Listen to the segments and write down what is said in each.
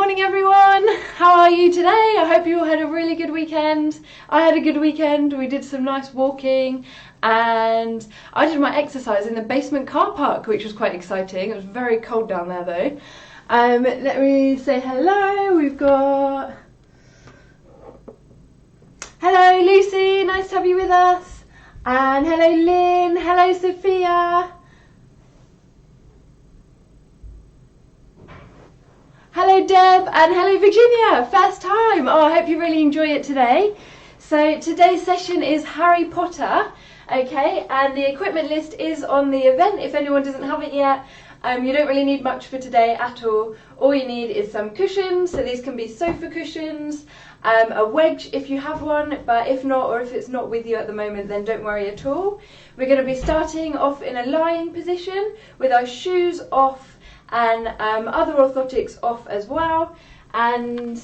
morning everyone, how are you today? I hope you all had a really good weekend. I had a good weekend. We did some nice walking and I did my exercise in the basement car park, which was quite exciting. It was very cold down there though. Let me say hello. We've got hello Lucy, nice to have you with us, and hello Lynn, hello Sophia. Hello Deb and hello Virginia, first time. Oh, I hope you really enjoy it today. So today's session is Harry Potter, okay, and the equipment list is on the event if anyone doesn't have it yet. You don't really need much for today at all. All you need is some cushions, so these can be sofa cushions, a wedge if you have one, but if not, or if it's not with you at the moment, then don't worry at all. We're going to be starting off in a lying position with our shoes off and other orthotics off as well, and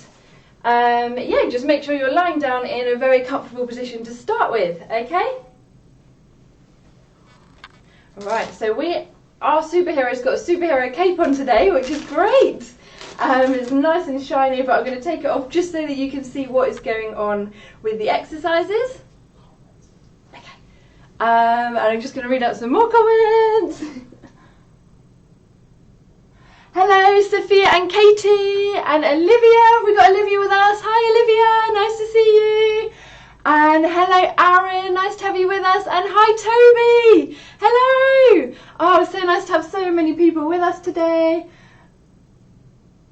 yeah, just make sure you're lying down in a very comfortable position to start with, okay? Alright, so our superhero's got a superhero cape on today, which is great. It's nice and shiny, but I'm going to take it off just so that you can see what is going on with the exercises. Okay, and I'm just going to read out some more comments. Hello Sophia and Katie and Olivia, we got Olivia with us. Hi Olivia, nice to see you. And hello Aaron, nice to have you with us. And hi Toby, hello. Oh, it's so nice to have so many people with us today.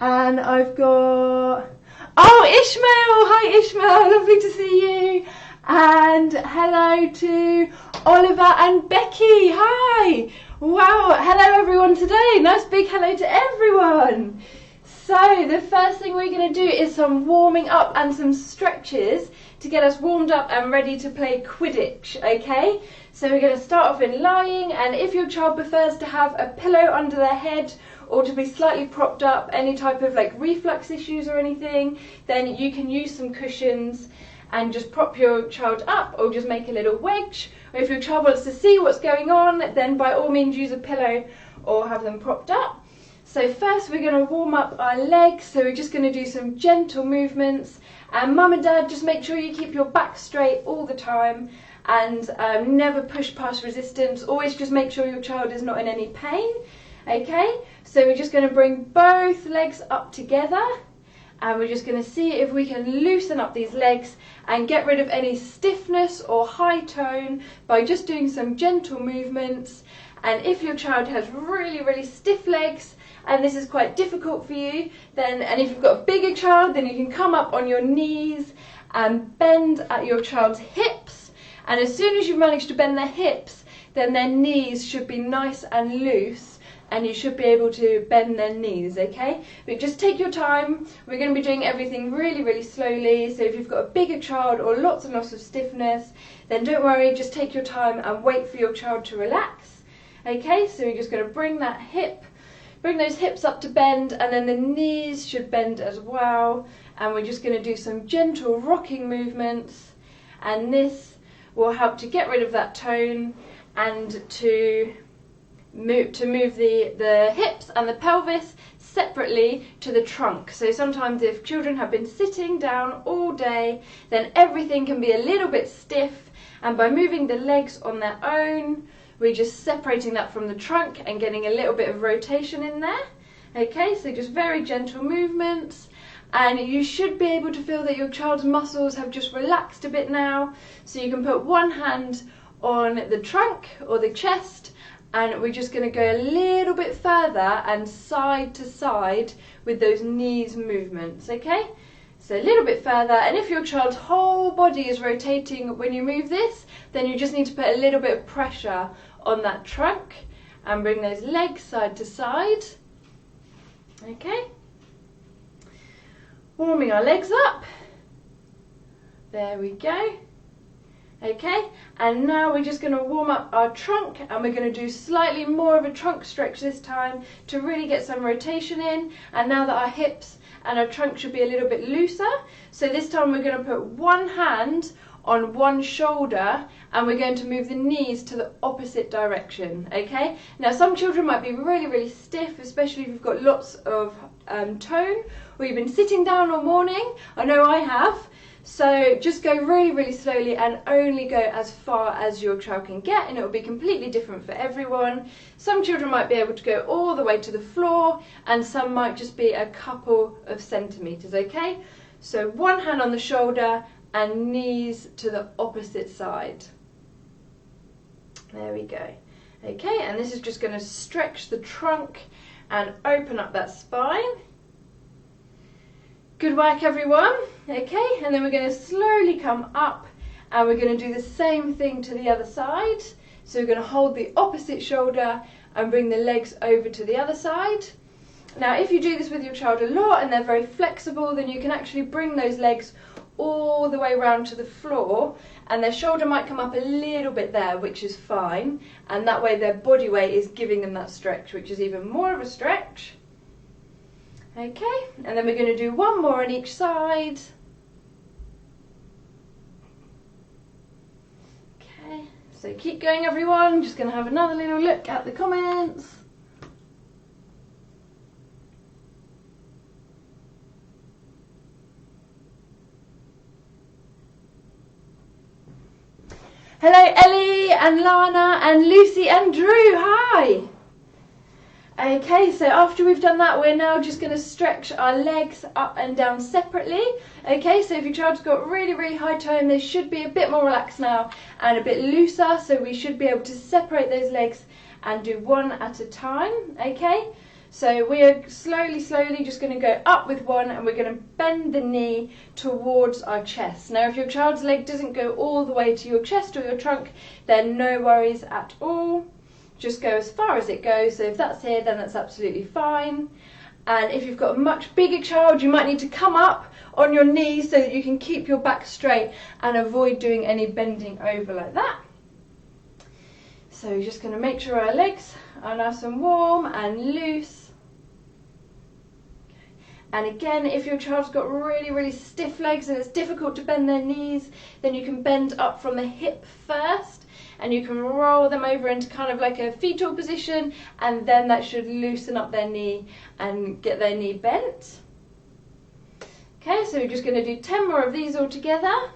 And I've got, oh Ishmael, hi Ishmael, lovely to see you. And hello to Oliver and Becky, hi. Wow, hello everyone today. Nice big hello to everyone. So the first thing we're going to do is some warming up and some stretches to get us warmed up and ready to play Quidditch, okay? So we're going to start off in lying, and if your child prefers to have a pillow under their head or to be slightly propped up, any type of like reflux issues or anything, then you can use some cushions and just prop your child up, or just make a little wedge. Or if your child wants to see what's going on, then by all means use a pillow or have them propped up. So first we're going to warm up our legs, so we're just going to do some gentle movements. And mum and dad, just make sure you keep your back straight all the time and never push past resistance. Always just make sure your child is not in any pain. Okay, so we're just going to bring both legs up together. And we're just going to see if we can loosen up these legs and get rid of any stiffness or high tone by just doing some gentle movements. And if your child has really stiff legs and this is quite difficult for you, then, and if you've got a bigger child, then you can come up on your knees and bend at your child's hips. And as soon as you've managed to bend their hips, then their knees should be nice and loose, and you should be able to bend their knees, okay? But just take your time. We're going to be doing everything really slowly, so if you've got a bigger child or lots and lots of stiffness, then don't worry, just take your time and wait for your child to relax. Okay, so we're just going to bring those hips up to bend, and then the knees should bend as well. And we're just going to do some gentle rocking movements, and this will help to get rid of that tone and to move the hips and the pelvis separately to the trunk. So sometimes if children have been sitting down all day, then everything can be a little bit stiff, and by moving the legs on their own, we're just separating that from the trunk and getting a little bit of rotation in there. Okay, so just very gentle movements, and you should be able to feel that your child's muscles have just relaxed a bit now. So you can put one hand on the trunk or the chest, and we're just going to go a little bit further and side to side with those knees movements, okay? So a little bit further, and if your child's whole body is rotating when you move this, then you just need to put a little bit of pressure on that trunk and bring those legs side to side, okay? Warming our legs up. There we go. Okay, and now we're just going to warm up our trunk, and we're going to do slightly more of a trunk stretch this time to really get some rotation in. And now that our hips and our trunk should be a little bit looser, so this time we're going to put one hand on one shoulder, and we're going to move the knees to the opposite direction, okay? Now some children might be really stiff, especially if you've got lots of tone, or you've been sitting down all morning. I know I have. So just go really, really slowly and only go as far as your child can get, and it will be completely different for everyone. Some children might be able to go all the way to the floor, and some might just be a couple of centimetres, okay? So one hand on the shoulder and knees to the opposite side. There we go. Okay, and this is just going to stretch the trunk and open up that spine. Good work, everyone. Okay, and then we're going to slowly come up, and we're going to do the same thing to the other side. So we're going to hold the opposite shoulder and bring the legs over to the other side. Now, if you do this with your child a lot and they're very flexible, then you can actually bring those legs all the way around to the floor, and their shoulder might come up a little bit there, which is fine, and that way their body weight is giving them that stretch, which is even more of a stretch. Okay, and then we're going to do one more on each side. Okay, so keep going, everyone. Just going to have another little look at the comments. Hello Ellie and Lana and Lucy and Drew, hi! Okay, so after we've done that, we're now just going to stretch our legs up and down separately. Okay, so if your child's got really, really high tone, they should be a bit more relaxed now and a bit looser, so we should be able to separate those legs and do one at a time, okay? So we're slowly just going to go up with one, and we're going to bend the knee towards our chest. Now, if your child's leg doesn't go all the way to your chest or your trunk, then no worries at all. Just go as far as it goes. So if that's here, then that's absolutely fine. And if you've got a much bigger child, you might need to come up on your knees so that you can keep your back straight and avoid doing any bending over like that. So you're just going to make sure our legs are nice and warm and loose. And again, if your child's got really, really stiff legs and it's difficult to bend their knees, then you can bend up from the hip first, and you can roll them over into kind of like a fetal position, and then that should loosen up their knee and get their knee bent. Okay, so we're just going to do 10 more of these all together.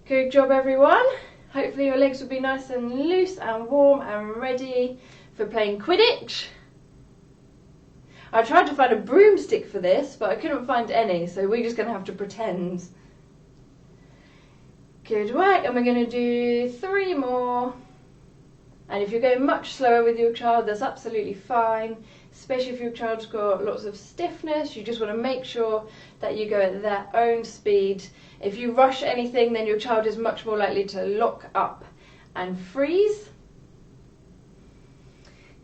Good job, everyone. Hopefully your legs will be nice and loose and warm and ready for playing Quidditch. I tried to find a broomstick for this, but I couldn't find any, so we're just going to have to pretend. Good work, and we're going to do 3 more. And if you're going much slower with your child, that's absolutely fine, especially if your child's got lots of stiffness. You just want to make sure that you go at their own speed. If you rush anything, then your child is much more likely to lock up and freeze.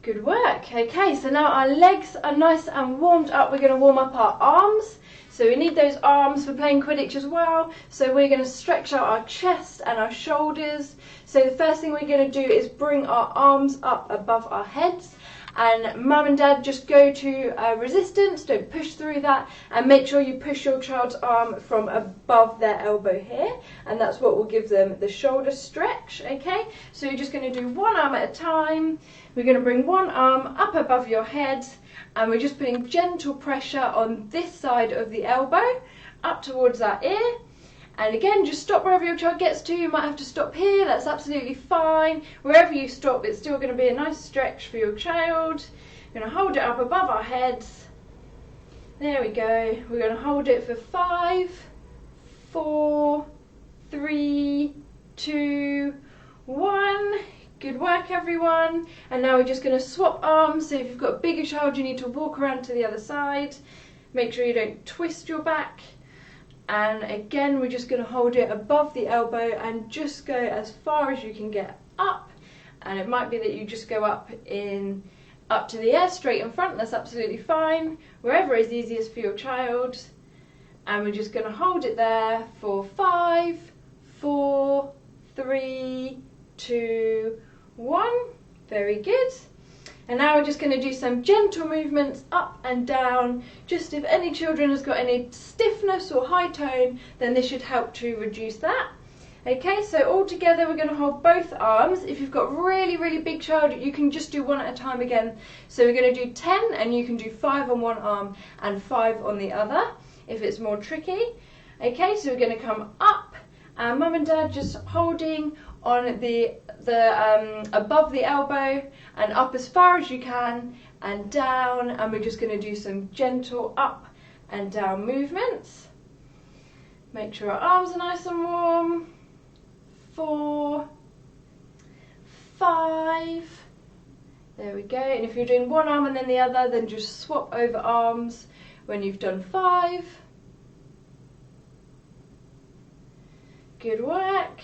Good work. Okay, so now our legs are nice and warmed up. We're going to warm up our arms. So we need those arms for playing Quidditch as well. So we're going to stretch out our chest and our shoulders. So the first thing we're going to do is bring our arms up above our heads. And mum and dad, just go to resistance, don't push through that, and make sure you push your child's arm from above their elbow here, and that's what will give them the shoulder stretch, okay? So you're just going to do one arm at a time. We're going to bring one arm up above your head, and we're just putting gentle pressure on this side of the elbow, up towards our ear. And again, just stop wherever your child gets to. You might have to stop here, that's absolutely fine. Wherever you stop, it's still going to be a nice stretch for your child. We're going to hold it up above our heads. There we go. We're going to hold it for 5, 4, 3, 2, 1. Good work, everyone. And now we're just going to swap arms. So if you've got a bigger child, you need to walk around to the other side. Make sure you don't twist your back. And again, we're just going to hold it above the elbow and just go as far as you can get up. And it might be that you just go up to the air straight in front. That's absolutely fine, wherever is easiest for your child. And we're just going to hold it there for 5, 4, 3, 2, 1. Very good. And now we're just going to do some gentle movements up and down. Just if any children has got any stiffness or high tone, then this should help to reduce that. Okay, so all together we're going to hold both arms. If you've got a really, really big child, you can just do one at a time again. So we're going to do 10, and you can do 5 on one arm and 5 on the other if it's more tricky. Okay, so we're going to come up, and mum and dad just holding on the above the elbow and up as far as you can and down, and we're just going to do some gentle up and down movements. Make sure our arms are nice and warm. 4, 5, there we go. And if you're doing one arm and then the other, then just swap over arms when you've done 5. Good work.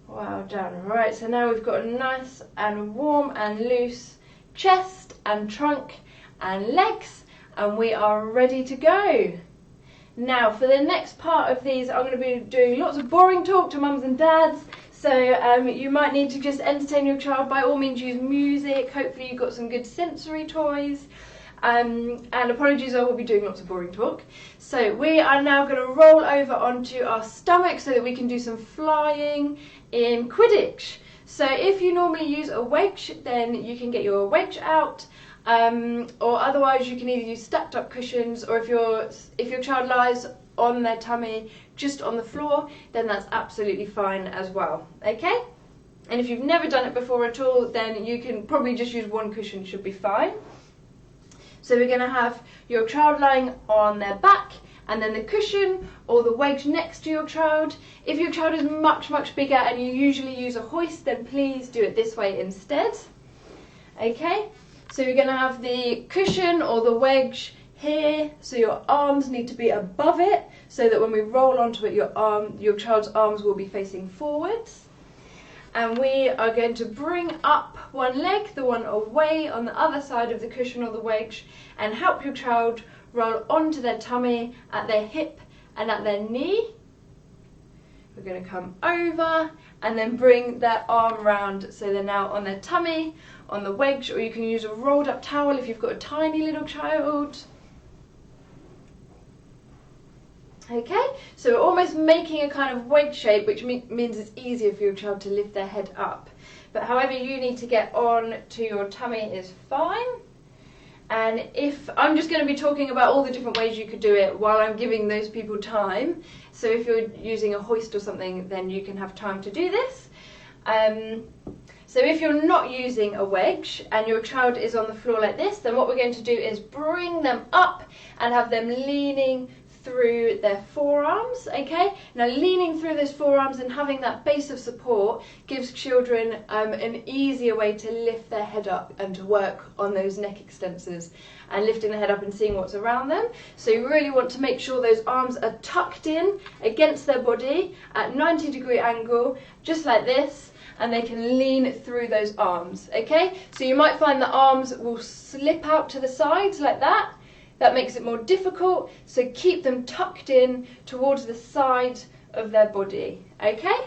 Well done. Right, so now we've got a nice and warm and loose chest and trunk and legs, and we are ready to go. Now for the next part of these, I'm going to be doing lots of boring talk to mums and dads, so you might need to just entertain your child. By all means use music, hopefully you've got some good sensory toys, and apologies, I will be doing lots of boring talk. So we are now going to roll over onto our stomach so that we can do some flying in Quidditch. So if you normally use a wedge, then you can get your wedge out. Or otherwise you can either use stacked up cushions, or if your child lies on their tummy just on the floor, then that's absolutely fine as well. Okay, and if you've never done it before at all, then you can probably just use one cushion, should be fine. So we're going to have your child lying on their back, and then the cushion or the wedge next to your child. If your child is much bigger and you usually use a hoist, then please do it this way instead. Okay, so you're going to have the cushion or the wedge here, so your arms need to be above it, so that when we roll onto it, your child's arms will be facing forwards. And we are going to bring up one leg, the one away on the other side of the cushion or the wedge, and help your child roll onto their tummy, at their hip and at their knee. We're going to come over and then bring their arm round, so they're now on their tummy, on the wedge, or you can use a rolled up towel if you've got a tiny little child. Okay, so we're almost making a kind of wedge shape, which means it's easier for your child to lift their head up. But however you need to get on to your tummy is fine. And if I'm just going to be talking about all the different ways you could do it while I'm giving those people time. So if you're using a hoist or something, then you can have time to do this. So if you're not using a wedge and your child is on the floor like this, then what we're going to do is bring them up and have them leaning through their forearms. Okay, now leaning through those forearms and having that base of support gives children an easier way to lift their head up and to work on those neck extensors and lifting the head up and seeing what's around them. So you really want to make sure those arms are tucked in against their body at 90-degree angle, just like this, and they can lean through those arms. Okay, so you might find the arms will slip out to the sides like that. That makes it more difficult, so keep them tucked in towards the side of their body. Okay,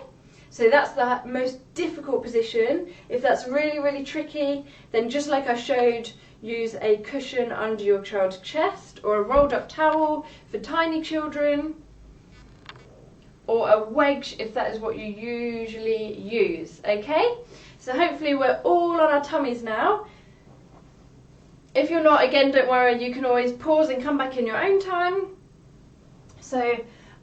so that's the most difficult position. If that's really tricky, then just like I showed, use a cushion under your child's chest, or a rolled up towel for tiny children, or a wedge if that is what you usually use. Okay, so hopefully we're all on our tummies now. If you're not, again, don't worry, you can always pause and come back in your own time. So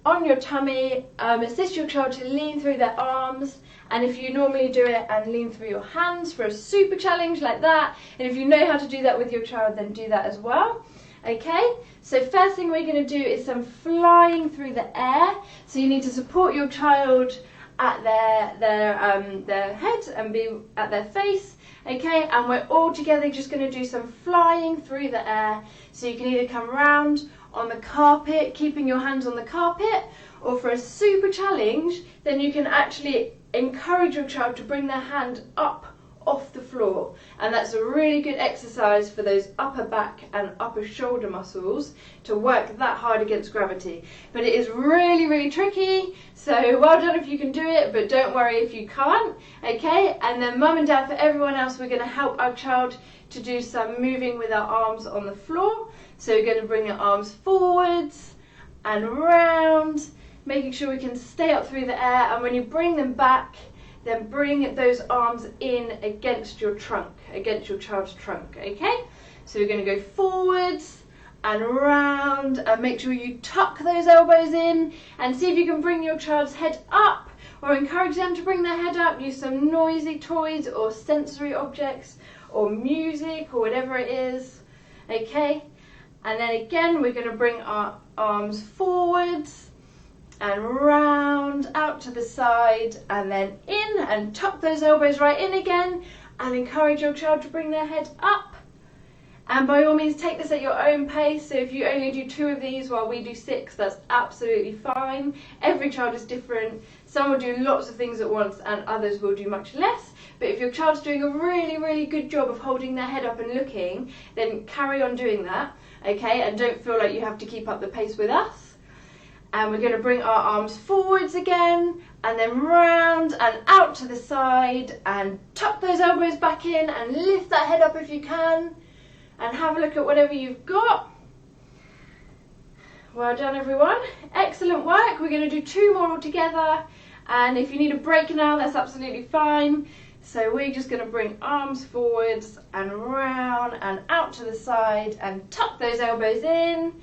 on your tummy, assist your child to lean through their arms, and if you normally do it, and lean through your hands for a super challenge like that, and if you know how to do that with your child, then do that as well. Okay, so first thing we're going to do is some flying through the air. So you need to support your child at their head and be at their face. Okay, and we're all together just going to do some flying through the air. So you can either come round on the carpet, keeping your hands on the carpet, or for a super challenge, then you can actually encourage your child to bring their hand up off the floor, and that's a really good exercise for those upper back and upper shoulder muscles to work that hard against gravity. But it is really tricky, so well done if you can do it, but don't worry if you can't. Okay, and then mum and dad, for everyone else, we're going to help our child to do some moving with our arms on the floor. So we're going to bring our arms forwards, and round, making sure we can stay up through the air. And when you bring them back, then bring those arms in against your trunk, against your child's trunk, okay? So we're going to go forwards and round, and make sure you tuck those elbows in and see if you can bring your child's head up, or encourage them to bring their head up. Use some noisy toys or sensory objects or music or whatever it is, okay? And then again, we're going to bring our arms forwards and round, out to the side, and then in, and tuck those elbows right in again, and encourage your child to bring their head up. And by all means, take this at your own pace. So if you only do 2 of these while we do 6, that's absolutely fine. Every child is different. Some will do lots of things at once and others will do much less. But if your child's doing a really, really good job of holding their head up and looking, then carry on doing that, okay? And don't feel like you have to keep up the pace with us. And we're going to bring our arms forwards again, and then round and out to the side, and tuck those elbows back in and lift that head up if you can, and have a look at whatever you've got. Well done, everyone. Excellent work. We're going to do 2 more all together, and if you need a break now, that's absolutely fine. So we're just going to bring arms forwards and round and out to the side, and tuck those elbows in.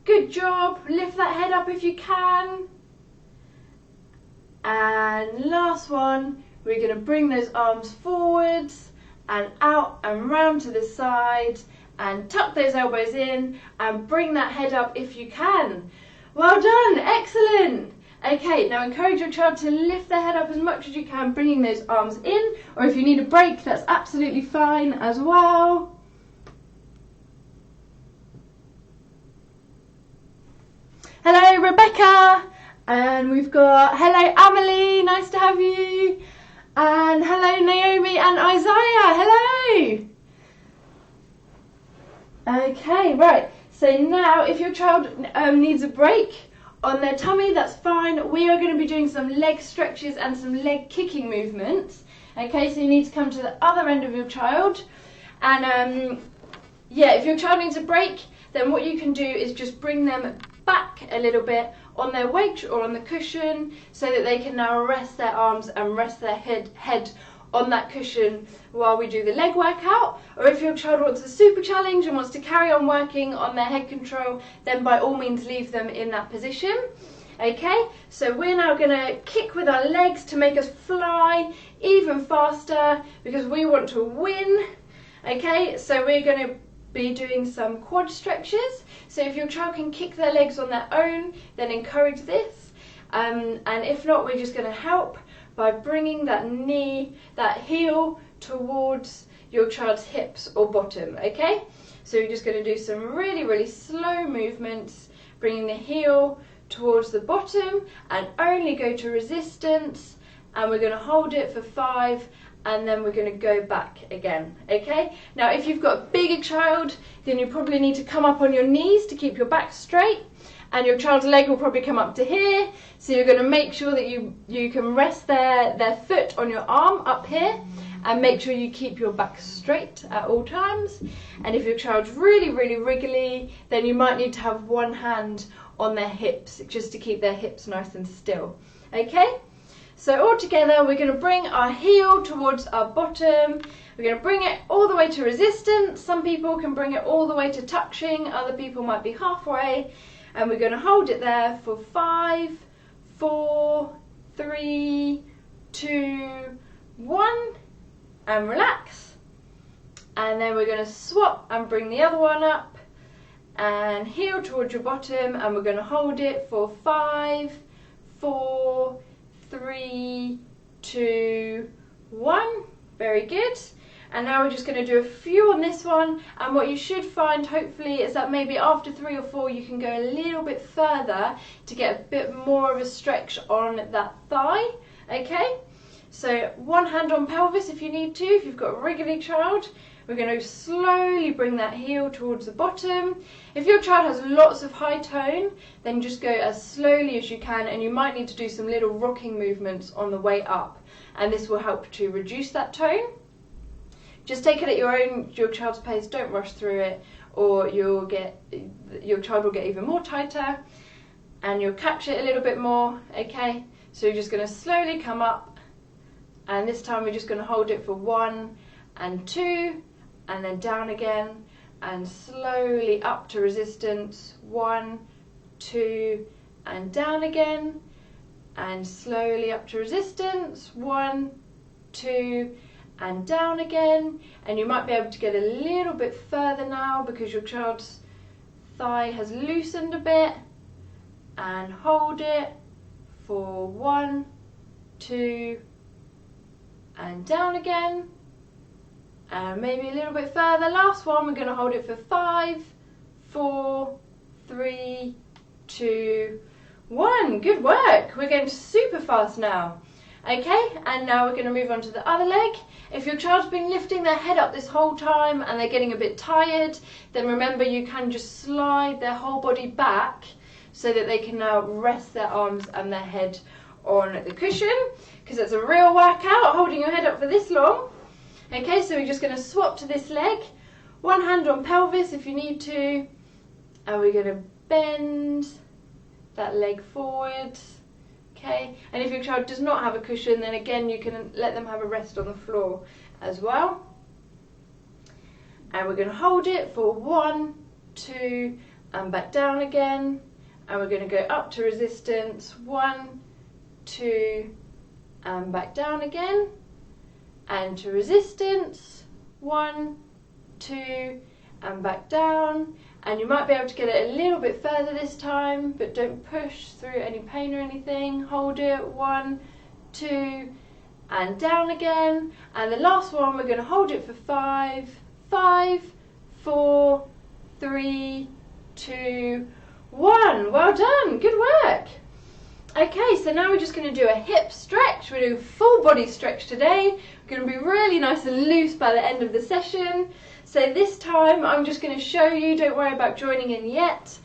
Good job. Lift that head up if you can. And last one, we're going to bring those arms forwards and out and round to the side, and tuck those elbows in and bring that head up if you can. Well done. Excellent. Okay, now encourage your child to lift their head up as much as you can, bringing those arms in, or if you need a break, that's absolutely fine as well. Hello, Rebecca, and we've got hello, Amelie, nice to have you, and hello, Naomi and Isaiah, hello. Okay, right, so now if your child needs a break on their tummy, that's fine. We are going to be doing some leg stretches and some leg kicking movements. Okay, so you need to come to the other end of your child, and yeah, if your child needs a break, then what you can do is just bring them back a little bit on their wedge or on the cushion, so that they can now rest their arms and rest their head on that cushion while we do the leg workout. Or if your child wants a super challenge and wants to carry on working on their head control, then by all means leave them in that position. Okay, so we're now going to kick with our legs to make us fly even faster, because we want to win. Okay, so we're going to be doing some quad stretches. So if your child can kick their legs on their own, then encourage this, and if not, we're just going to help by bringing that heel towards your child's hips or bottom. Okay, so you're just going to do some really, really slow movements, bringing the heel towards the bottom, and only go to resistance, and we're going to hold it for 5, and then we're going to go back again. Okay, now if you've got a bigger child, then you probably need to come up on your knees to keep your back straight, and your child's leg will probably come up to here, so you're going to make sure that you can rest their foot on your arm up here, and make sure you keep your back straight at all times. And if your child's really, really wriggly, then you might need to have one hand on their hips, just to keep their hips nice and still. Okay, so all together we're going to bring our heel towards our bottom. We're going to bring it all the way to resistance. Some people can bring it all the way to touching, other people might be halfway, and we're going to hold it there for 5, 4, 3, 2, 1, and relax. And then we're going to swap and bring the other one up and heel towards your bottom, and we're going to hold it for 5, 4, 3, 2, 1. Very good. And now we're just going to do a few on this one, and what you should find hopefully is that maybe after 3 or 4 you can go a little bit further to get a bit more of a stretch on that thigh. Okay, so one hand on pelvis if you need to, if you've got a wriggly child. We're going to slowly bring that heel towards the bottom. If your child has lots of high tone, then just go as slowly as you can, and you might need to do some little rocking movements on the way up, and this will help to reduce that tone. Just take it at your child's pace, don't rush through it, or your child will get even more tighter. and you'll catch it a little bit more, okay? So you're just going to slowly come up, and this time we're just going to hold it for 1 and 2, and then down again, and slowly up to resistance, 1, 2, and down again, and slowly up to resistance, 1, 2, and down again. And you might be able to get a little bit further now because your child's thigh has loosened a bit, and hold it for 1, 2, and down again, and maybe a little bit further. Last one, we're going to hold it for 5, 4, 3, 2, 1. Good work. We're going super fast now. Okay, and now we're going to move on to the other leg. If your child's been lifting their head up this whole time and they're getting a bit tired, then remember you can just slide their whole body back so that they can now rest their arms and their head on the cushion, because it's a real workout holding your head up for this long. Okay, so we're just going to swap to this leg. One hand on pelvis if you need to, and we're going to bend that leg forward. Okay, and if your child does not have a cushion, then again you can let them have a rest on the floor as well. And we're going to hold it for 1, 2, and back down again. And we're going to go up to resistance, 1, 2, and back down again. And to resistance, 1, 2, and back down. And you might be able to get it a little bit further this time, but don't push through any pain or anything. Hold it, 1, 2, and down again. And the last one, we're going to hold it for 5, 5, 4, 3, 2, 1. Well done, good work. Okay, so now we're just going to do a hip stretch. We're doing a full body stretch today. We're going to be really nice and loose by the end of the session. So this time I'm just going to show you, don't worry about joining in yet.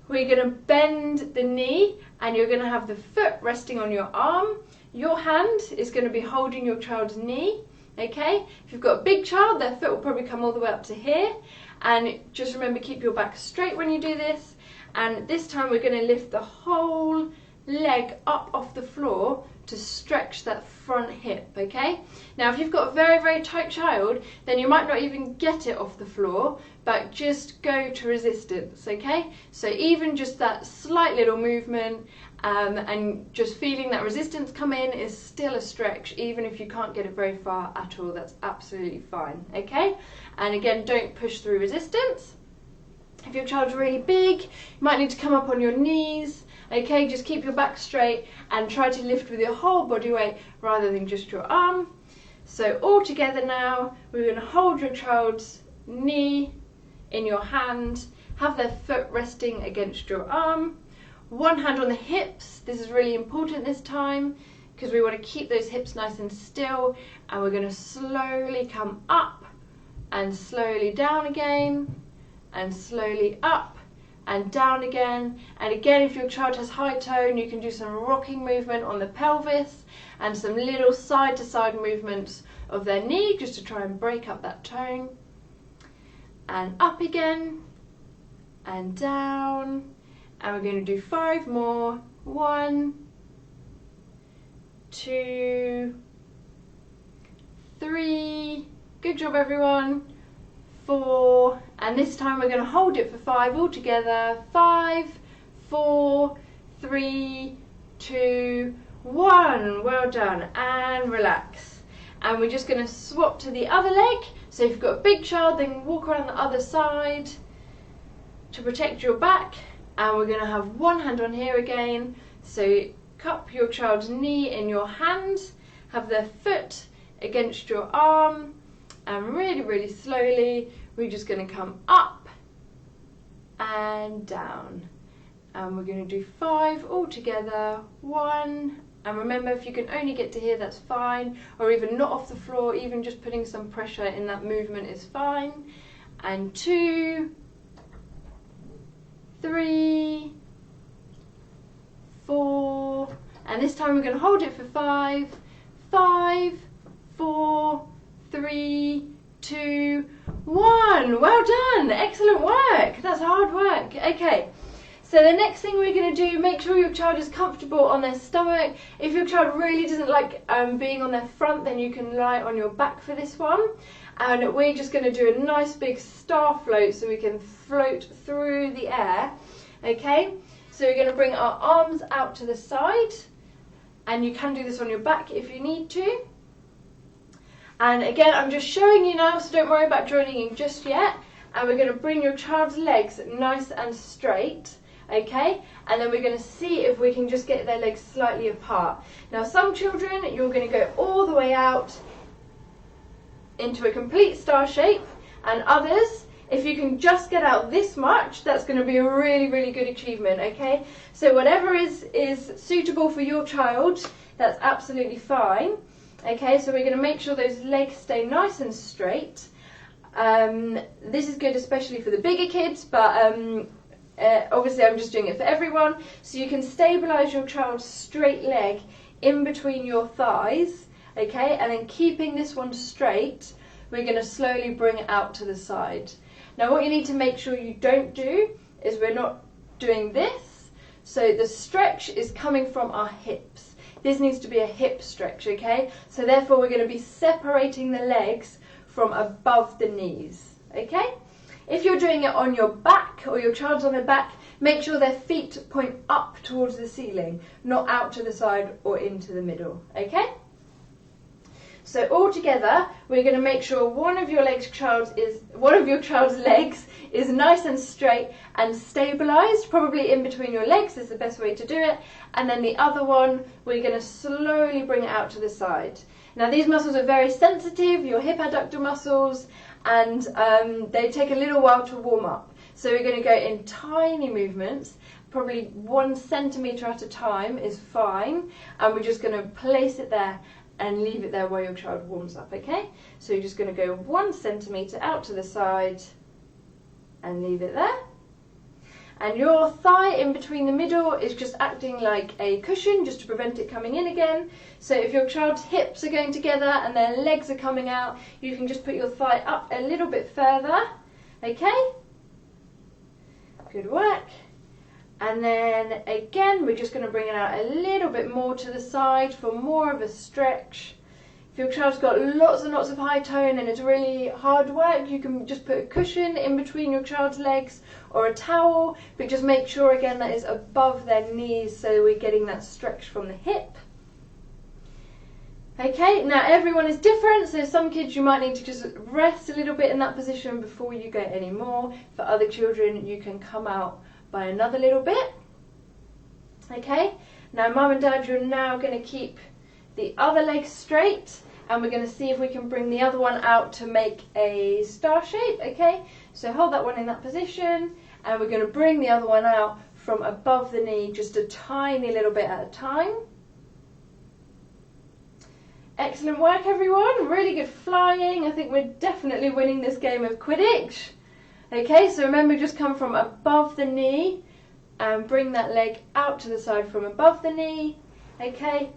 We're going to bend the knee and you're going to have the foot resting on your arm. Your hand is going to be holding your child's knee, okay? If you've got a big child, their foot will probably come all the way up to here. And just remember, keep your back straight when you do this. And this time we're going to lift the whole leg up off the floor to stretch that front hip, okay? Now if you've got a very, very tight child, then you might not even get it off the floor, but just go to resistance, okay? So even just that slight little movement and just feeling that resistance come in is still a stretch, even if you can't get it very far at all. That's absolutely fine, okay? And again, don't push through resistance. If your child's really big, you might need to come up on your knees. Okay, just keep your back straight and try to lift with your whole body weight rather than just your arm. So all together now, we're going to hold your child's knee in your hand, have their foot resting against your arm, one hand on the hips. This is really important this time because we want to keep those hips nice and still, and we're going to slowly come up and slowly down again and slowly up and down again. And again, if your child has high tone, you can do some rocking movement on the pelvis and some little side to side movements of their knee just to try and break up that tone. And up again and down, and we're going to do 5 more. 1, 2, 3, good job everyone. 4, and this time we're going to hold it for 5 all together. 5, 4, 3, 2, 1. Well done, and relax. And we're just going to swap to the other leg. So if you've got a big child, then walk around the other side to protect your back. And we're going to have one hand on here again. So cup your child's knee in your hand, have their foot against your arm, and really, really slowly, we're just going to come up and down. And we're going to do 5 all together. 1, and remember, if you can only get to here, that's fine, or even not off the floor, even just putting some pressure in that movement is fine. And 2, 3, 4, and this time we're going to hold it for 5, 5, 4, 3, 2, 1. Well done, excellent work. That's hard work. Okay, So the next thing we're going to do, make sure your child is comfortable on their stomach. If your child really doesn't like being on their front, then you can lie on your back for this one. And we're just going to do a nice big star float so we can float through the air. Okay, so we're going to bring our arms out to the side, and you can do this on your back if you need to. And again, I'm just showing you now, so don't worry about joining in just yet. And we're going to bring your child's legs nice and straight. Okay, and then we're going to see if we can just get their legs slightly apart. Now some children, you're going to go all the way out into a complete star shape, and others, if you can just get out this much, that's going to be a really, really good achievement. Okay, so whatever is suitable for your child, that's absolutely fine. Okay, so we're going to make sure those legs stay nice and straight. This is good especially for the bigger kids, but obviously I'm just doing it for everyone. So you can stabilise your child's straight leg in between your thighs, okay, and then keeping this one straight, we're going to slowly bring it out to the side. Now what you need to make sure you don't do is we're not doing this. So the stretch is coming from our hips. This needs to be a hip stretch, okay? So therefore we're going to be separating the legs from above the knees, okay? If you're doing it on your back or your child's on their back, make sure their feet point up towards the ceiling, not out to the side or into the middle, okay? So all together, we're going to make sure one of your child's legs is nice and straight and stabilised, probably in between your legs is the best way to do it, and then the other one, we're going to slowly bring it out to the side. Now these muscles are very sensitive, your hip adductor muscles, and they take a little while to warm up. So we're going to go in tiny movements, probably 1 centimetre at a time is fine, and we're just going to place it there and leave it there while your child warms up, okay? So you're just going to go 1 centimetre out to the side and leave it there. And your thigh in between the middle is just acting like a cushion just to prevent it coming in again. So if your child's hips are going together and their legs are coming out, you can just put your thigh up a little bit further, okay? Good work. And then again, we're just going to bring it out a little bit more to the side for more of a stretch. If your child's got lots and lots of high tone and it's really hard work, you can just put a cushion in between your child's legs or a towel, but just make sure again that is above their knees so we're getting that stretch from the hip. Okay, now everyone is different, so some kids you might need to just rest a little bit in that position before you go any more. For other children you can come out by another little bit. Okay, now mum and dad, you're now going to keep the other leg straight, and we're going to see if we can bring the other one out to make a star shape, okay? So hold that one in that position, and we're going to bring the other one out from above the knee just a tiny little bit at a time. Excellent work everyone, really good flying. I think we're definitely winning this game of Quidditch. Okay, so remember, just come from above the knee and bring that leg out to the side from above the knee, okay?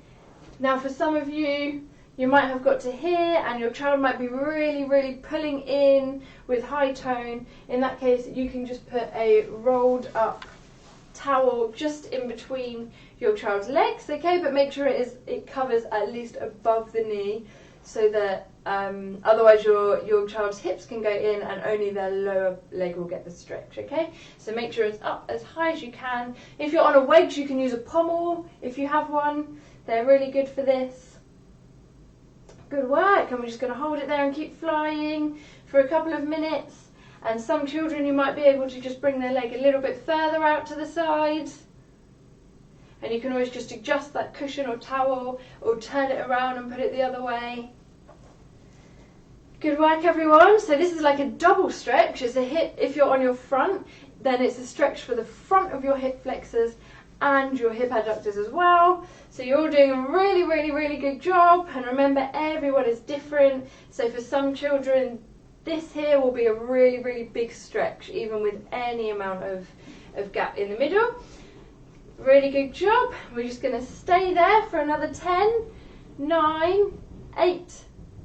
Now for some of you, you might have got to here and your child might be really, really pulling in with high tone. In that case, you can just put a rolled up towel just in between your child's legs, okay? But make sure it covers at least above the knee so that otherwise your child's hips can go in and only their lower leg will get the stretch, okay? So make sure it's up as high as you can. If you're on a wedge, you can use a pommel if you have one. They're really good for this. Good work, and we're just going to hold it there and keep flying for a couple of minutes. And some children, you might be able to just bring their leg a little bit further out to the side. And you can always just adjust that cushion or towel or turn it around and put it the other way. Good work everyone. So this is like a double stretch. It's a hip, if you're on your front, then it's a stretch for the front of your hip flexors and your hip adductors as well. So you're all doing a really, really, really good job. And remember, everyone is different. So for some children, this here will be a really, really big stretch, even with any amount of gap in the middle. Really good job. We're just going to stay there for another 10, 9, 8,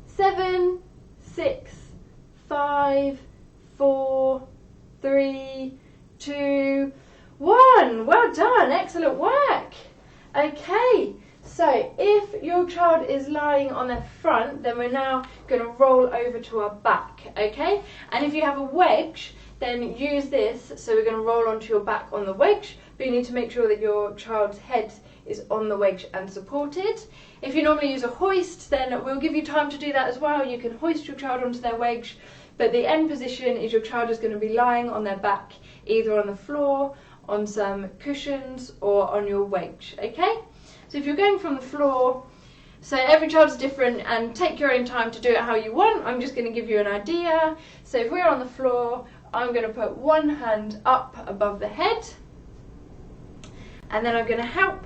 7, 6, 5, 4, 3, 2, 1. well done, excellent work. Okay, so if your child is lying on their front, then we're now going to roll over to our back, okay? And if you have a wedge, then use this, so we're going to roll onto your back on the wedge, but you need to make sure that your child's head is on the wedge and supported. If you normally use a hoist, then we'll give you time to do that as well. You can hoist your child onto their wedge, but the end position is your child is going to be lying on their back, either on the floor, on some cushions, or on your wedge, okay? So if you're going from the floor, so every child's different, and take your own time to do it how you want. I'm just going to give you an idea. So if we're on the floor, I'm going to put one hand up above the head, and then I'm going to help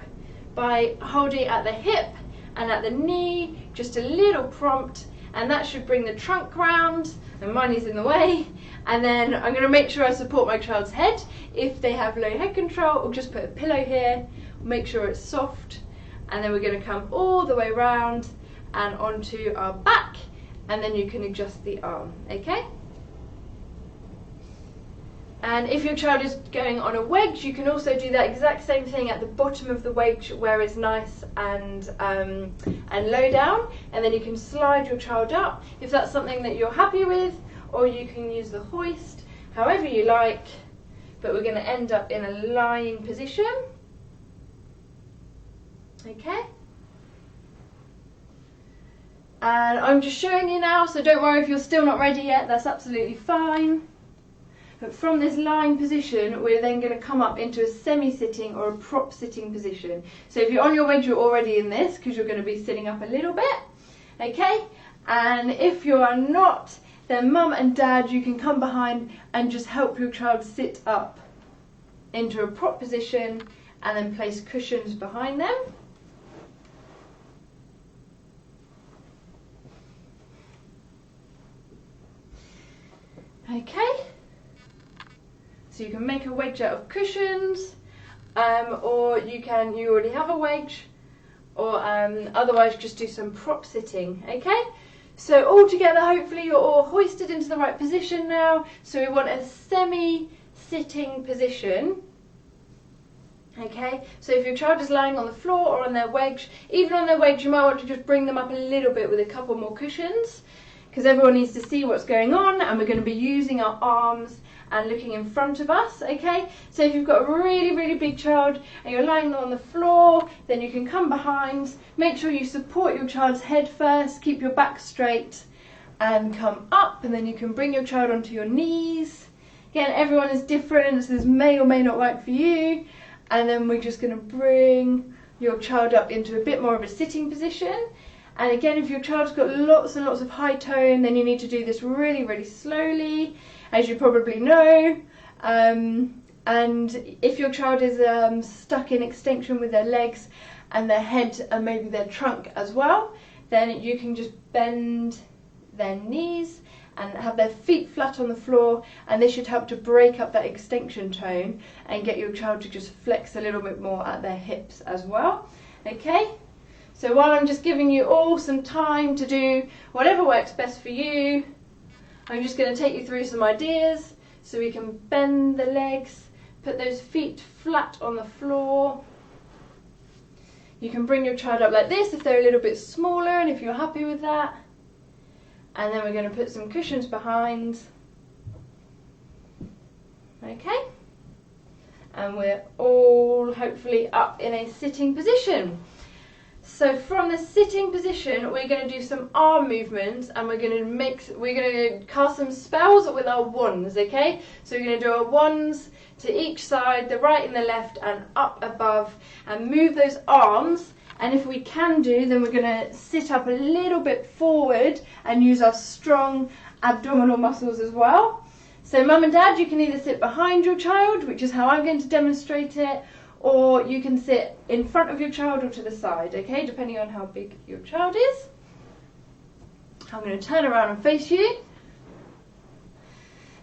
by holding at the hip and at the knee, just a little prompt, and that should bring the trunk round, and mine is in the way. And then I'm going to make sure I support my child's head. If they have low head control, I'll just put a pillow here, make sure it's soft, and then we're going to come all the way round and onto our back, and then you can adjust the arm, okay? And if your child is going on a wedge, you can also do that exact same thing at the bottom of the wedge, where it's nice and low down, and then you can slide your child up if that's something that you're happy with, or you can use the hoist, however you like, but we're going to end up in a lying position, okay? And I'm just showing you now, so don't worry if you're still not ready yet, that's absolutely fine. But from this lying position, we're then going to come up into a semi-sitting or a prop sitting position. So if you're on your wedge, you're already in this, because you're going to be sitting up a little bit, okay? And if you are not, then mum and dad, you can come behind and just help your child sit up into a prop position, and then place cushions behind them. Okay, so you can make a wedge out of cushions, or you already have a wedge, or otherwise just do some prop sitting, okay? So all together, hopefully you're all hoisted into the right position now. So we want a semi-sitting position, okay? So if your child is lying on the floor or on their wedge, even on their wedge, you might want to just bring them up a little bit with a couple more cushions, because everyone needs to see what's going on, and we're going to be using our arms and looking in front of us, okay? So if you've got a really, really big child and you're lying on the floor, then you can come behind, make sure you support your child's head first, keep your back straight, and come up, and then you can bring your child onto your knees. Again, everyone is different, so this may or may not work for you. And then we're just going to bring your child up into a bit more of a sitting position. And again, if your child's got lots and lots of high tone, then you need to do this really, really slowly, as you probably know. And if your child is stuck in extension with their legs and their head and maybe their trunk as well, then you can just bend their knees and have their feet flat on the floor, and this should help to break up that extension tone and get your child to just flex a little bit more at their hips as well, okay? So while I'm just giving you all some time to do whatever works best for you, I'm just going to take you through some ideas so we can bend the legs, put those feet flat on the floor. You can bring your child up like this if they're a little bit smaller and if you're happy with that. And then we're going to put some cushions behind. Okay? And we're all hopefully up in a sitting position. So from the sitting position, we're going to do some arm movements, and we're going to cast some spells with our wands, okay? So we're going to do our wands to each side, the right and the left, and up above, and move those arms. And if we can do, then we're going to sit up a little bit forward and use our strong abdominal muscles as well. So mum and dad, you can either sit behind your child, which is how I'm going to demonstrate it, or you can sit in front of your child or to the side, okay, depending on how big your child is. I'm going to turn around and face you.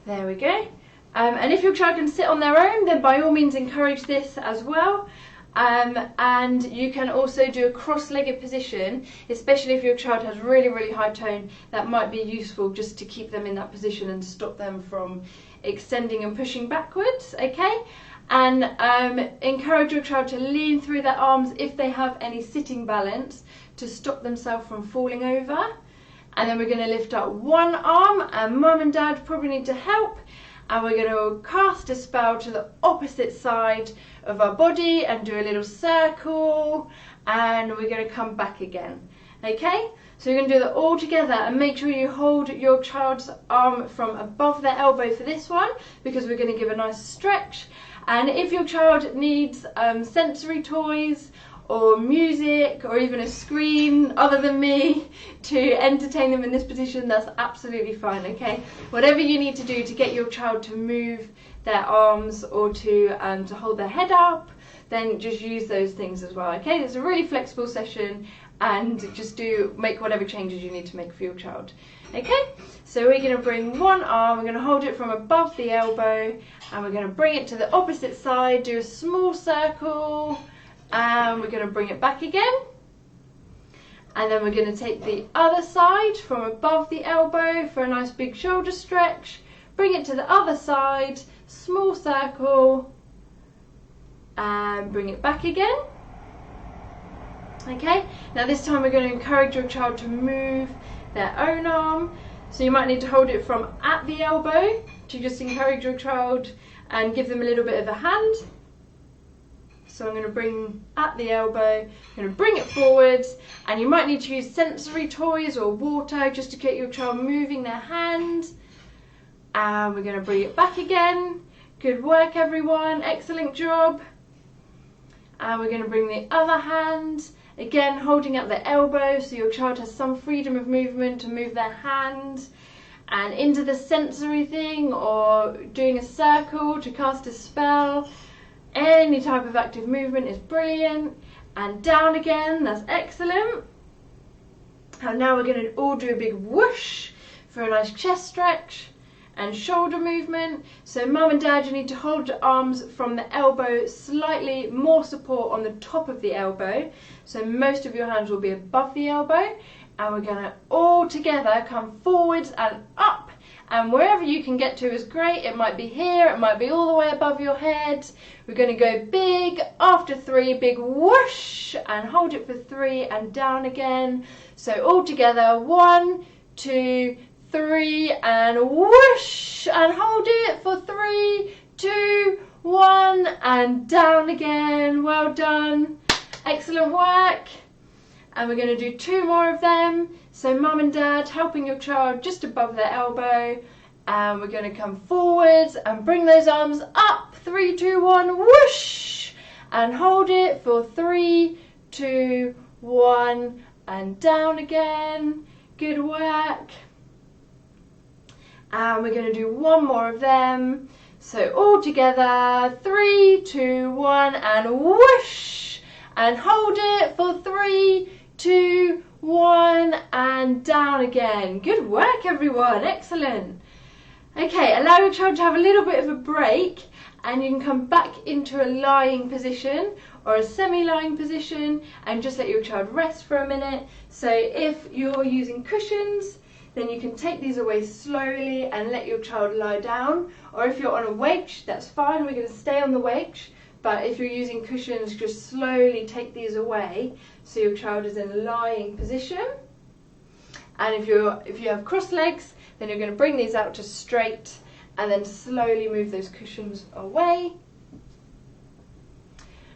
There we go. And if your child can sit on their own, then by all means encourage this as well. And you can also do a cross-legged position, especially if your child has really, really high tone. That might be useful just to keep them in that position and stop them from extending and pushing backwards, okay? And encourage your child to lean through their arms if they have any sitting balance to stop themselves from falling over. And then we're going to lift up one arm, and mum and dad probably need to help. And we're going to cast a spell to the opposite side of our body and do a little circle, and we're going to come back again. Okay, so you're going to do that all together, and make sure you hold your child's arm from above their elbow for this one, because we're going to give a nice stretch. And if your child needs sensory toys or music or even a screen other than me to entertain them in this position, that's absolutely fine, okay? Whatever you need to do to get your child to move their arms or to hold their head up, then just use those things as well, okay? It's a really flexible session, and just make whatever changes you need to make for your child. Okay, so we're going to bring one arm, we're going to hold it from above the elbow, and we're going to bring it to the opposite side, do a small circle, and we're going to bring it back again. And then we're going to take the other side from above the elbow for a nice big shoulder stretch, bring it to the other side, small circle, and bring it back again. Okay, now this time we're going to encourage your child to move their own arm. So you might need to hold it from at the elbow to just encourage your child and give them a little bit of a hand. So I'm going to bring at the elbow, I'm going to bring it forwards, and you might need to use sensory toys or water just to get your child moving their hand. And we're going to bring it back again. Good work everyone, excellent job. And we're going to bring the other hand, again holding at the elbow so your child has some freedom of movement to move their hand, and into the sensory thing or doing a circle to cast a spell. Any type of active movement is brilliant. And down again, that's excellent. And now we're going to all do a big whoosh for a nice chest stretch and shoulder movement. So mum and dad, you need to hold your arms from the elbow, slightly more support on the top of the elbow. So most of your hands will be above the elbow. And we're going to all together come forwards and up. And wherever you can get to is great. It might be here, it might be all the way above your head. We're going to go big after 3, big whoosh, and hold it for 3 and down again. So all together, 1, 2, 3, and whoosh, and hold it for 3, 2, 1, and down again. Well done. Excellent work. And we're going to do 2 more of them. So mum and dad helping your child just above their elbow, and we're going to come forwards and bring those arms up. 3, 2, 1, whoosh, and hold it for 3, 2, 1, and down again. Good work. And we're going to do 1 more of them. So all together, 3, 2, 1, and whoosh, and hold it for 3, 2, 1, and down again. Good work everyone, excellent. Okay, allow your child to have a little bit of a break, and you can come back into a lying position or a semi-lying position and just let your child rest for a minute. So if you're using cushions, then you can take these away slowly and let your child lie down. Or if you're on a wedge, that's fine, we're going to stay on the wedge. But if you're using cushions, just slowly take these away so your child is in a lying position. And if you have cross legs, then you're going to bring these out to straight and then slowly move those cushions away.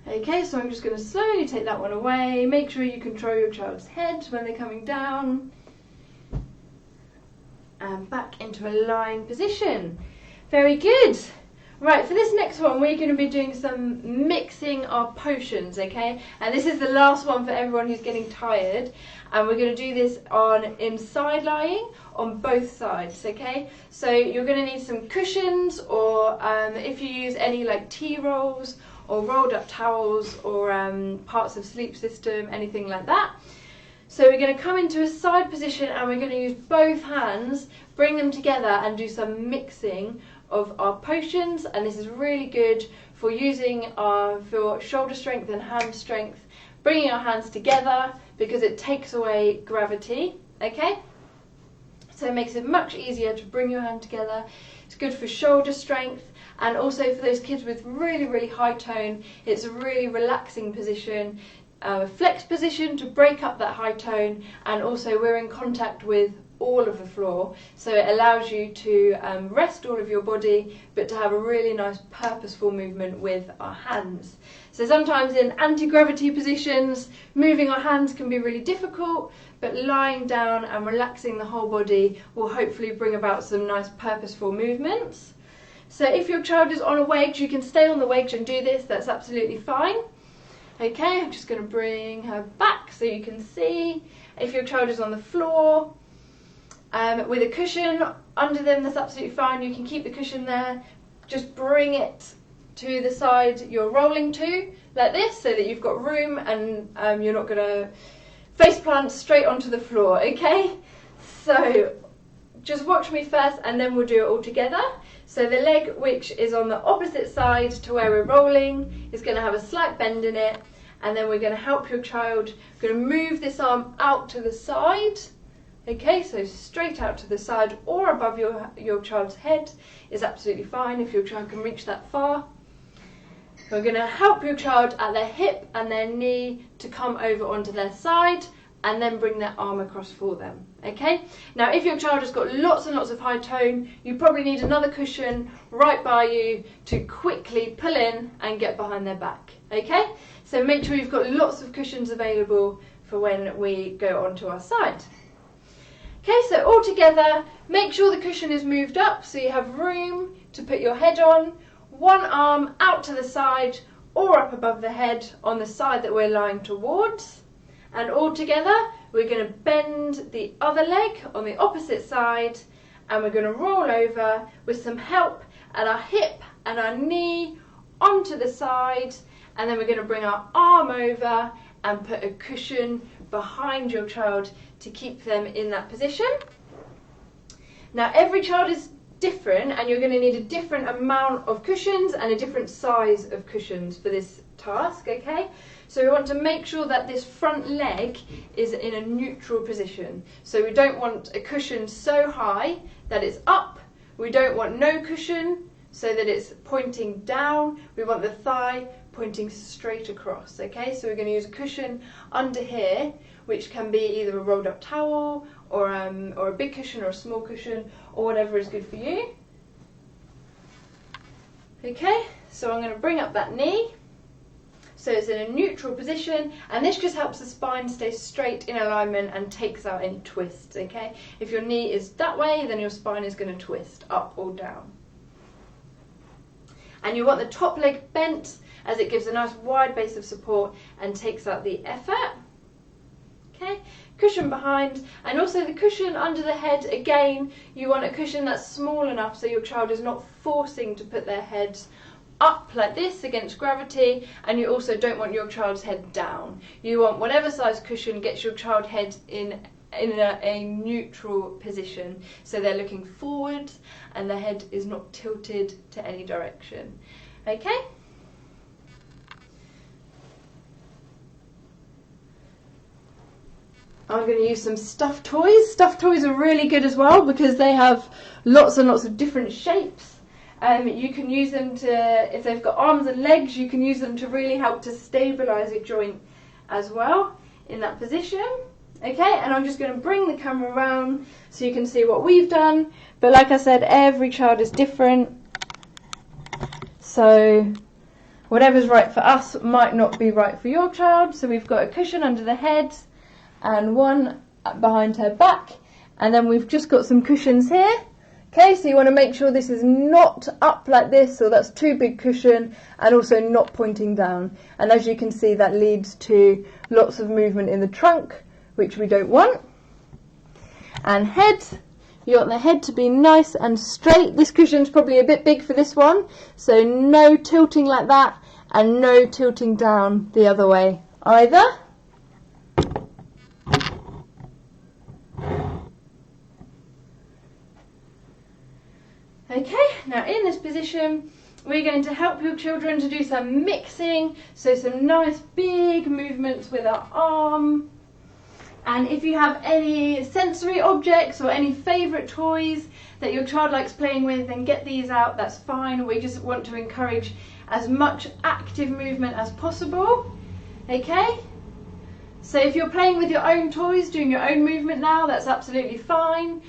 Okay, so I'm just going to slowly take that one away. Make sure you control your child's head when they're coming down. And back into a lying position. Very good. Right, for this next one we're going to be doing some mixing our potions, okay? And this is the last one for everyone who's getting tired. And we're going to do this in side lying on both sides, okay? So you're going to need some cushions, or if you use any like tea rolls or rolled up towels or parts of sleep system, anything like that. So we're going to come into a side position and we're going to use both hands, bring them together and do some mixing of our potions, and this is really good for using for shoulder strength and hand strength, bringing our hands together because it takes away gravity, okay? So it makes it much easier to bring your hand together. It's good for shoulder strength, and also for those kids with really, really high tone, it's a really relaxing position, flex position to break up that high tone, and also we're in contact with all of the floor, so it allows you to rest all of your body but to have a really nice purposeful movement with our hands. So sometimes in anti-gravity positions moving our hands can be really difficult, but lying down and relaxing the whole body will hopefully bring about some nice purposeful movements. So if your child is on a wedge, you can stay on the wedge and do this, that's absolutely fine. Okay, I'm just going to bring her back so you can see. If your child is on the floor with a cushion under them, that's absolutely fine. You can keep the cushion there. Just bring it to the side you're rolling to, like this, so that you've got room and you're not going to face plant straight onto the floor, okay? So just watch me first and then we'll do it all together. So the leg which is on the opposite side to where we're rolling is going to have a slight bend in it, and then we're going to help your child. We're going to move this arm out to the side. Okay, so straight out to the side or above your child's head is absolutely fine if your child can reach that far. We're going to help your child at their hip and their knee to come over onto their side and then bring their arm across for them. Okay, now if your child has got lots and lots of high tone, you probably need another cushion right by you to quickly pull in and get behind their back. Okay, so make sure you've got lots of cushions available for when we go onto our side. Okay, so all together, make sure the cushion is moved up so you have room to put your head on. One arm out to the side or up above the head on the side that we're lying towards. And all together, we're going to bend the other leg on the opposite side, and we're going to roll over with some help at our hip and our knee onto the side, and then we're going to bring our arm over and put a cushion behind your child to keep them in that position. Now every child is different and you're going to need a different amount of cushions and a different size of cushions for this task, okay? So we want to make sure that this front leg is in a neutral position. So we don't want a cushion so high that it's up, we don't want no cushion so that it's pointing down, we want the thigh pointing straight across, okay? So we're going to use a cushion under here, which can be either a rolled up towel or a big cushion or a small cushion or whatever is good for you. Okay, so I'm going to bring up that knee so it's in a neutral position, and this just helps the spine stay straight in alignment and takes out any twists, okay? If your knee is that way, then your spine is going to twist up or down. And you want the top leg bent as it gives a nice wide base of support and takes out the effort. Okay, cushion behind, and also the cushion under the head. Again, you want a cushion that's small enough so your child is not forcing to put their heads up like this against gravity, and you also don't want your child's head down. You want whatever size cushion gets your child head in a neutral position, so they're looking forward and the head is not tilted to any direction. Okay? I'm going to use some stuffed toys. Stuffed toys are really good as well because they have lots and lots of different shapes. You can use them to, if they've got arms and legs, you can use them to really help to stabilise a joint as well in that position. Okay, and I'm just going to bring the camera around so you can see what we've done. But like I said, every child is different. So whatever's right for us might not be right for your child. So we've got a cushion under the head and one behind her back, and then we've just got some cushions here. Okay, so you want to make sure this is not up like this, or that's too big cushion, and also not pointing down. And as you can see, that leads to lots of movement in the trunk, which we don't want. And head, you want the head to be nice and straight. This cushion's probably a bit big for this one, so no tilting like that, and no tilting down the other way either. Okay, now in this position, we're going to help your children to do some mixing, so some nice big movements with our arm. And if you have any sensory objects or any favourite toys that your child likes playing with, then get these out, that's fine. We just want to encourage as much active movement as possible. Okay? So if you're playing with your own toys, doing your own movement now, that's absolutely fine.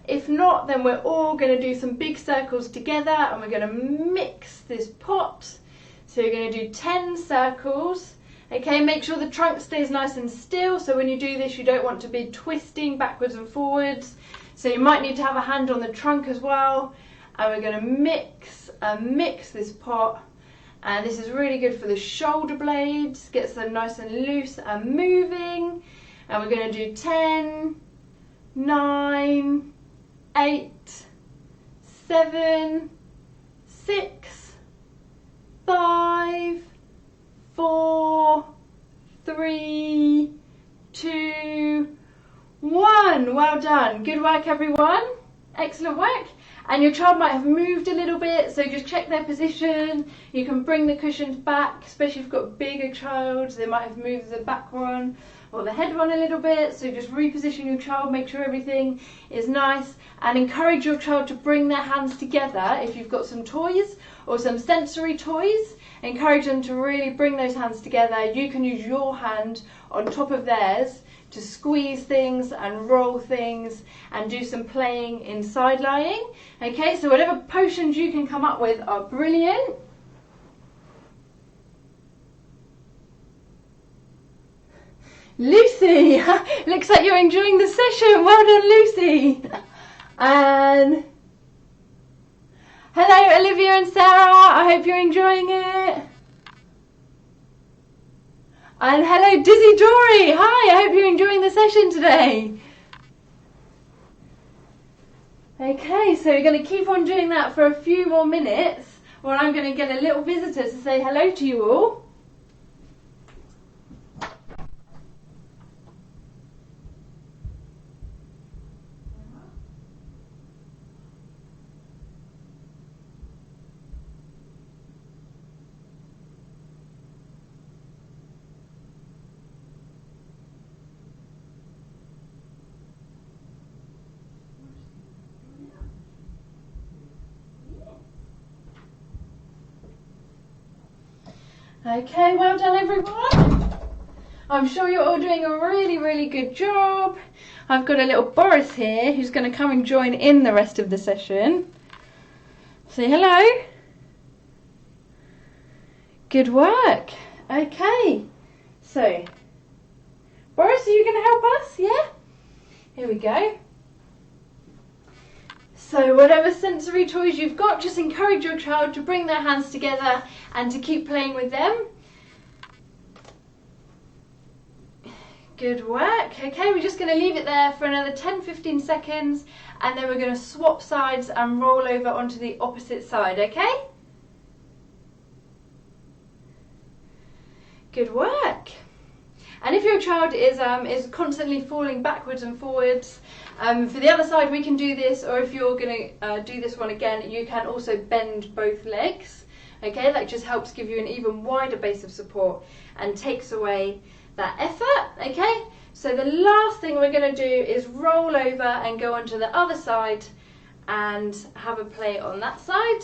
If not, then we're all going to do some big circles together and we're going to mix this pot. So you're going to do 10 circles. Okay, make sure the trunk stays nice and still. So when you do this, you don't want to be twisting backwards and forwards. So you might need to have a hand on the trunk as well. And we're going to mix this pot. And this is really good for the shoulder blades. Gets them nice and loose and moving. And we're going to do 10, 9, 8, 7, 6, 5, 4, 3, 2, 1. Well done. Good work, everyone. Excellent work. And your child might have moved a little bit, so just check their position. You can bring the cushions back, especially if you've got a bigger child. They might have moved the back one or the head one a little bit. So just reposition your child, make sure everything is nice, and encourage your child to bring their hands together. If you've got some toys or some sensory toys, encourage them to really bring those hands together. You can use your hand on top of theirs to squeeze things and roll things and do some playing in side lying. Okay, so whatever potions you can come up with are brilliant. Lucy, looks like you're enjoying the session. Well done, Lucy. And hello, Olivia and Sarah. I hope you're enjoying it. And hello, Dizzy Dory. Hi, I hope you're enjoying the session today. Okay, so we're going to keep on doing that for a few more minutes, while I'm going to get a little visitor to say hello to you all. Okay, well done everyone. I'm sure you're all doing a really, really good job. I've got a little Boris here who's going to come and join in the rest of the session. Say hello. Good work. Okay, so Boris, are you going to help us? Yeah? Here we go. So whatever sensory toys you've got, just encourage your child to bring their hands together and to keep playing with them. Good work. Okay, we're just going to leave it there for another 10-15 seconds and then we're going to swap sides and roll over onto the opposite side, okay? Good work. And if your child is constantly falling backwards and forwards, for the other side we can do this, or if you're going to do this one again, you can also bend both legs. Okay, that just helps give you an even wider base of support and takes away that effort. Okay, so the last thing we're going to do is roll over and go onto the other side and have a play on that side.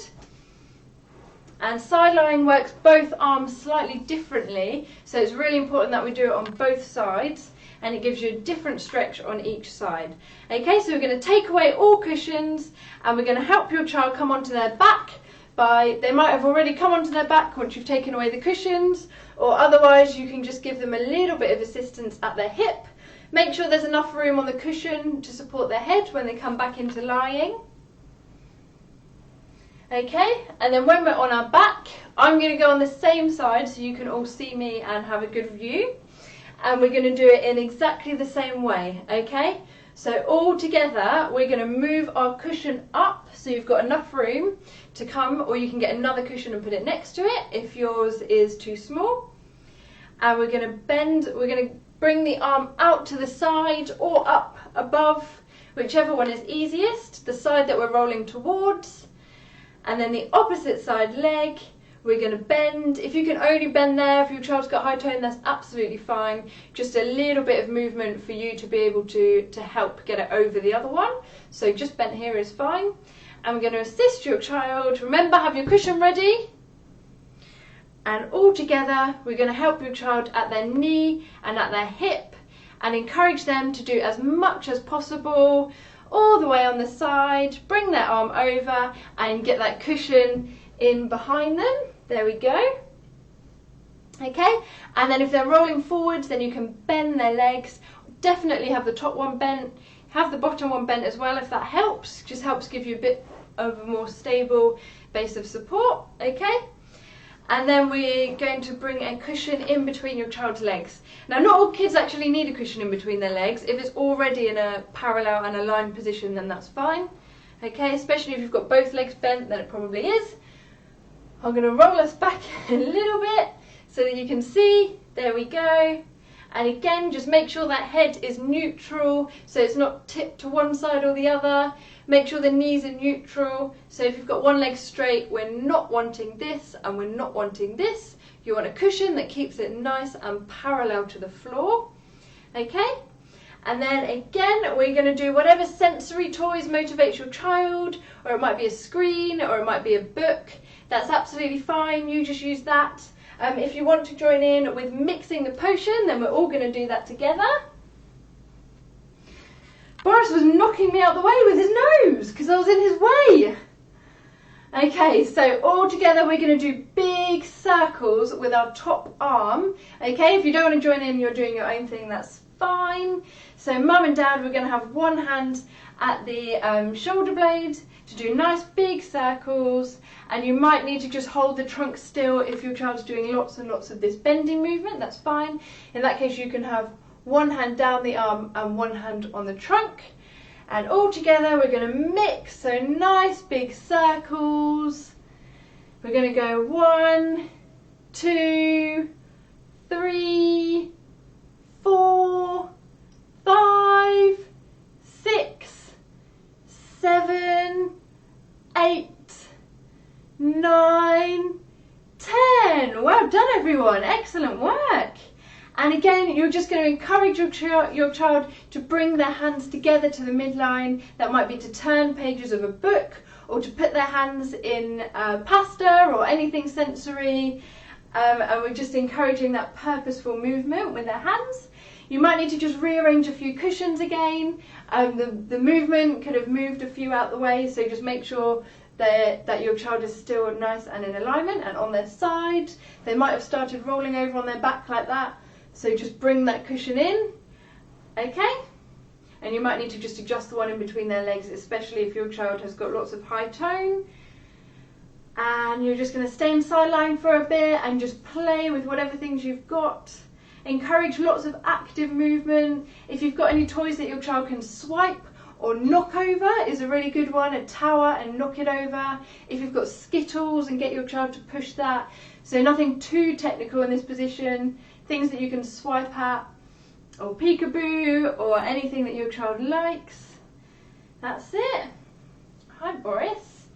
And side lying works both arms slightly differently, so it's really important that we do it on both sides, and it gives you a different stretch on each side. Okay, so we're going to take away all cushions and we're going to help your child come onto their back. They might have already come onto their back once you've taken away the cushions, or otherwise you can just give them a little bit of assistance at their hip. Make sure there's enough room on the cushion to support their head when they come back into lying. Okay, and then when we're on our back, I'm going to go on the same side so you can all see me and have a good view. And we're going to do it in exactly the same way, okay? So all together, we're going to move our cushion up so you've got enough room to come, or you can get another cushion and put it next to it if yours is too small. And we're going to bend, we're going to bring the arm out to the side or up above, whichever one is easiest, the side that we're rolling towards. And then the opposite side leg, we're going to bend. If you can only bend there, if your child's got high tone, that's absolutely fine. Just a little bit of movement for you to be able to help get it over the other one. So just bent here is fine. And we're going to assist your child. Remember, have your cushion ready. And all together, we're going to help your child at their knee and at their hip and encourage them to do as much as possible all the way on the side. Bring their arm over and get that cushion in behind them. There we go. Okay, and then if they're rolling forwards, then you can bend their legs. Definitely have the top one bent, have the bottom one bent as well if that helps. Just helps give you a bit of a more stable base of support. Okay, and then we're going to bring a cushion in between your child's legs. Now, not all kids actually need a cushion in between their legs. If it's already in a parallel and aligned position, then that's fine. Okay, especially if you've got both legs bent, then it probably is. I'm going to roll us back a little bit so that you can see. There we go. And again, just make sure that head is neutral, so it's not tipped to one side or the other. Make sure the knees are neutral. So if you've got one leg straight, we're not wanting this and we're not wanting this. You want a cushion that keeps it nice and parallel to the floor. Okay? And then again, we're going to do whatever sensory toys motivates your child, or it might be a screen, or it might be a book. That's absolutely fine. You just use that. If you want to join in with mixing the potion, then we're all going to do that together. Boris was knocking me out the way with his nose because I was in his way. Okay, so all together we're going to do big circles with our top arm. Okay, if you don't want to join in, you're doing your own thing, that's fine. So mum and dad, we're going to have one hand at the shoulder blade to do nice big circles, and you might need to just hold the trunk still if your child's doing lots and lots of this bending movement, that's fine. In that case, you can have one hand down the arm and one hand on the trunk. And all together we're going to mix, so nice big circles. We're going to go 1, 2, 3, 4, 5, 6, 7, 8, 9, 10. Well done everyone, excellent work. And again, you're just going to encourage your child to bring their hands together to the midline. That might be to turn pages of a book, or to put their hands in pasta or anything sensory. And we're just encouraging that purposeful movement with their hands. You might need to just rearrange a few cushions again. The movement could have moved a few out the way, so just make sure that your child is still nice and in alignment and on their side. They might have started rolling over on their back like that. So just bring that cushion in, okay? And you might need to just adjust the one in between their legs, especially if your child has got lots of high tone. And you're just going to stay in sideline for a bit and just play with whatever things you've got. Encourage lots of active movement. If you've got any toys that your child can swipe or knock over is a really good one, a tower and knock it over. If you've got Skittles, and get your child to push that. So nothing too technical in this position. Things that you can swipe at, or peekaboo, or anything that your child likes. That's it. Hi Boris,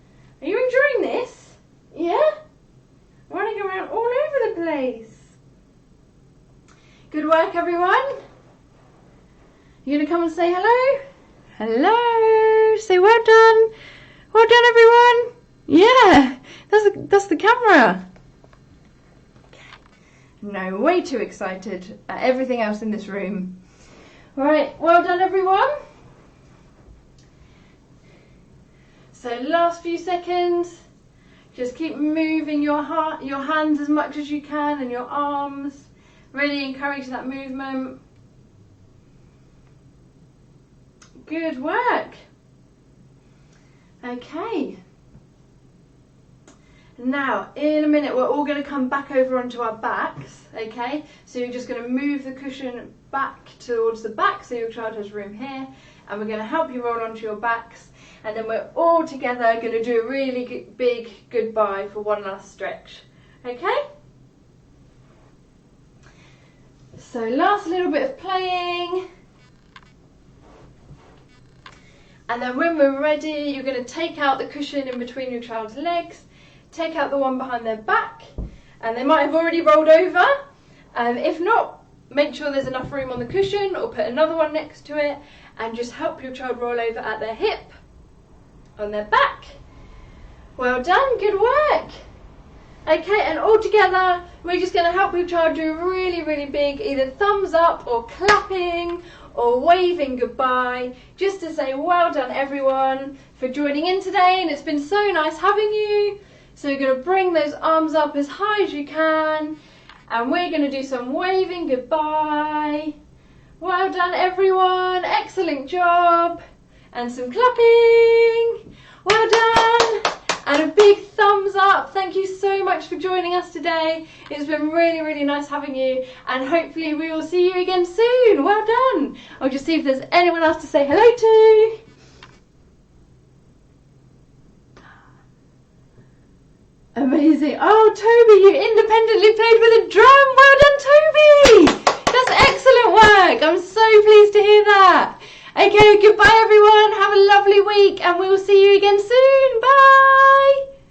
are you enjoying this? Yeah? Running around all over the place. Good work everyone. You gonna come and say hello? Hello, say well done. Well done everyone. Yeah, that's the camera. No, way too excited at everything else in this room. Right, well done everyone. So last few seconds, just keep moving your hands as much as you can and your arms. Really encourage that movement. Good work. Okay. Now, in a minute, we're all going to come back over onto our backs, okay? So you're just going to move the cushion back towards the back so your child has room here. And we're going to help you roll onto your backs. And then we're all together going to do a really big goodbye for one last stretch, okay? So last little bit of playing. And then when we're ready, you're going to take out the cushion in between your child's legs, take out the one behind their back, and they might have already rolled over. If not, make sure there's enough room on the cushion or put another one next to it, and just help your child roll over at their hip, on their back. Well done, good work. Okay, and all together, we're just going to help your child do really, really big, either thumbs up or clapping or waving goodbye, just to say well done everyone for joining in today, and it's been so nice having you. So you're going to bring those arms up as high as you can, and we're going to do some waving goodbye. Well done everyone, excellent job, and some clapping. Well done, and a big thumbs up. Thank you so much for joining us today. It's been really, really nice having you, and hopefully we will see you again soon. Well done. I'll just see if there's anyone else to say hello to. Amazing. Oh, Toby, you independently played with a drum. Well done, Toby. That's excellent work. I'm so pleased to hear that. Okay, goodbye everyone. Have a lovely week, and we will see you again